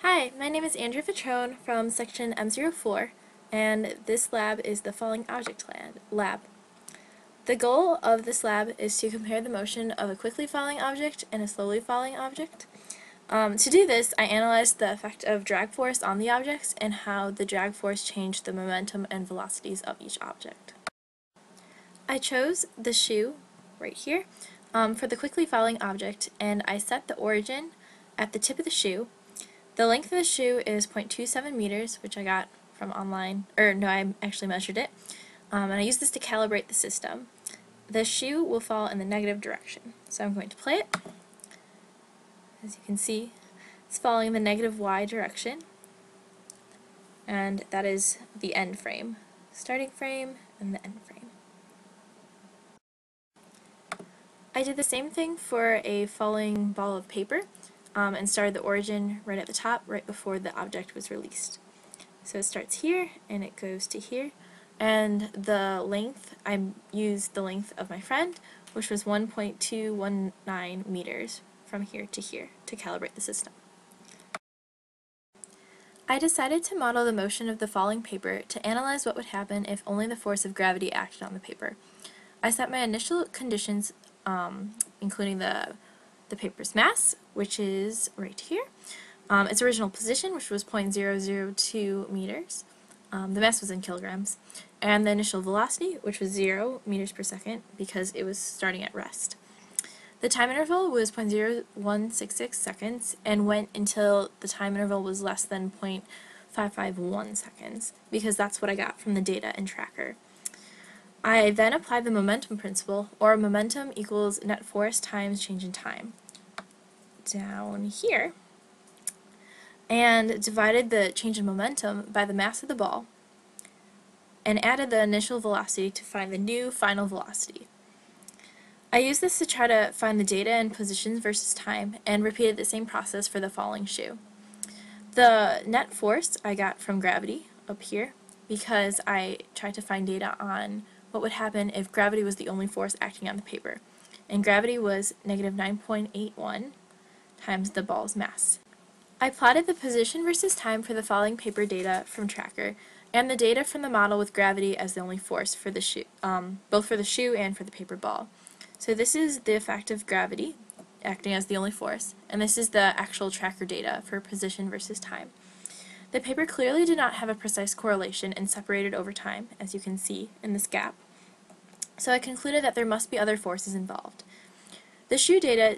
Hi, my name is Andrea Vitrone from section M04, and this lab is the falling object lab. The goal of this lab is to compare the motion of a quickly falling object and a slowly falling object. To do this, I analyzed the effect of drag force on the objects and how the drag force changed the momentum and velocities of each object. I chose the shoe, right here, for the quickly falling object, and I set the origin at the tip of the shoe. The length of the shoe is 0.27 meters, which I got from online, or no, I actually measured it, and I used this to calibrate the system. The shoe will fall in the negative direction, so I'm going to play it. As you can see, it's falling in the negative Y direction, and that is the end frame. Starting frame and the end frame. I did the same thing for a falling ball of paper, and started the origin right at the top, right before the object was released. So it starts here, and it goes to here, and the length, I used the length of my friend, which was 1.219 meters from here to calibrate the system. I decided to model the motion of the falling paper to analyze what would happen if only the force of gravity acted on the paper. I set my initial conditions, including the paper's mass, which is right here, its original position, which was 0.002 meters, the mass was in kilograms, and the initial velocity, which was 0 meters per second because it was starting at rest. The time interval was 0.0166 seconds and went until the time interval was less than 0.551 seconds because that's what I got from the data in Tracker. I then applied the momentum principle, or momentum equals net force times change in time, down here, and divided the change in momentum by the mass of the ball, and added the initial velocity to find the new final velocity. I used this to try to find the data in positions versus time, and repeated the same process for the falling shoe. The net force I got from gravity, up here, because I tried to find data on what would happen if gravity was the only force acting on the paper, and gravity was negative 9.81 times the ball's mass. I plotted the position versus time for the falling paper data from Tracker, and the data from the model with gravity as the only force for the shoe, both for the shoe and for the paper ball. So this is the effect of gravity acting as the only force, and this is the actual Tracker data for position versus time. The paper clearly did not have a precise correlation and separated over time, as you can see in this gap. So I concluded that there must be other forces involved. The shoe data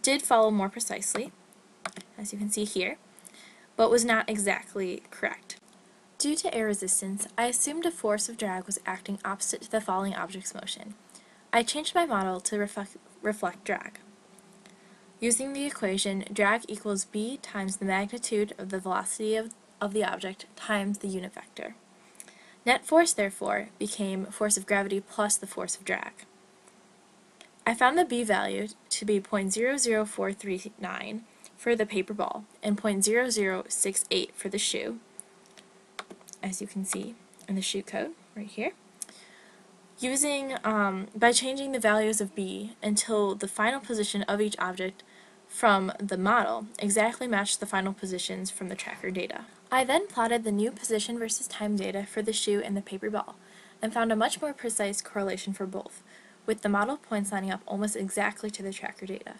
did follow more precisely, as you can see here, but was not exactly correct. Due to air resistance, I assumed a force of drag was acting opposite to the falling object's motion. I changed my model to reflect drag. Using the equation, drag equals b times the magnitude of the velocity of the object times the unit vector. Net force, therefore, became force of gravity plus the force of drag. I found the b value to be 0.00439 for the paper ball and 0.0068 for the shoe, as you can see in the shoe code right here. By changing the values of b until the final position of each object from the model exactly matched the final positions from the Tracker data. I then plotted the new position versus time data for the shoe and the paper ball, and found a much more precise correlation for both, with the model points lining up almost exactly to the Tracker data.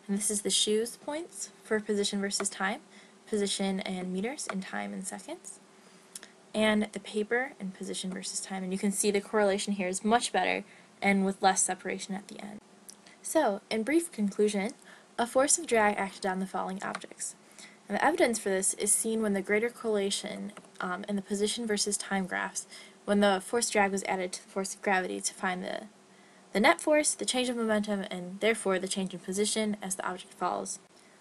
And this is the shoe's points for position versus time, position in meters and time in seconds, and the paper and position versus time, and you can see the correlation here is much better and with less separation at the end. So, in brief conclusion, a force of drag acted on the falling objects. And the evidence for this is seen when the greater correlation in the position versus time graphs, when the force drag was added to the force of gravity to find the net force, the change of momentum, and therefore the change in position as the object falls.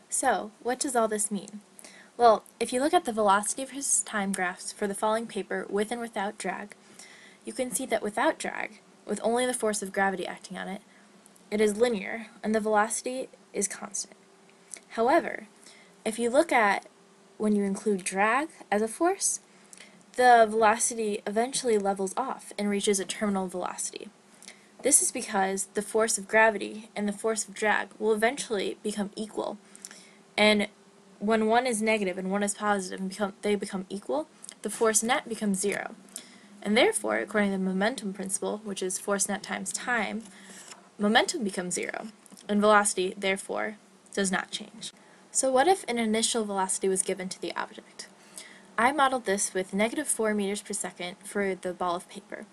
So, what does all this mean? Well, if you look at the velocity versus time graphs for the falling paper with and without drag, you can see that without drag, with only the force of gravity acting on it, it is linear and the velocity is constant. However, if you look at when you include drag as a force, the velocity eventually levels off and reaches a terminal velocity. This is because the force of gravity and the force of drag will eventually become equal, and when one is negative and one is positive and they become equal, the force net becomes 0. And therefore, according to the momentum principle, which is force net times time, momentum becomes 0, and velocity, therefore, does not change. So what if an initial velocity was given to the object? I modeled this with negative 4 meters per second for the ball of paper,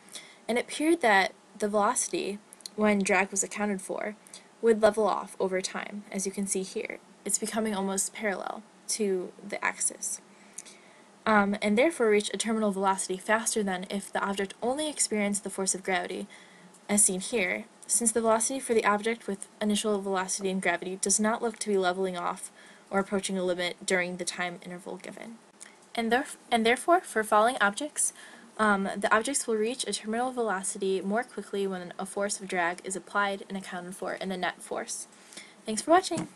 and it appeared that the velocity, when drag was accounted for, would level off over time, as you can see here. It's becoming almost parallel to the axis. And therefore reach a terminal velocity faster than if the object only experienced the force of gravity, as seen here, since the velocity for the object with initial velocity and gravity does not look to be leveling off or approaching a limit during the time interval given. And therefore, for falling objects, the objects will reach a terminal velocity more quickly when a force of drag is applied and accounted for in a net force. Thanks for watching!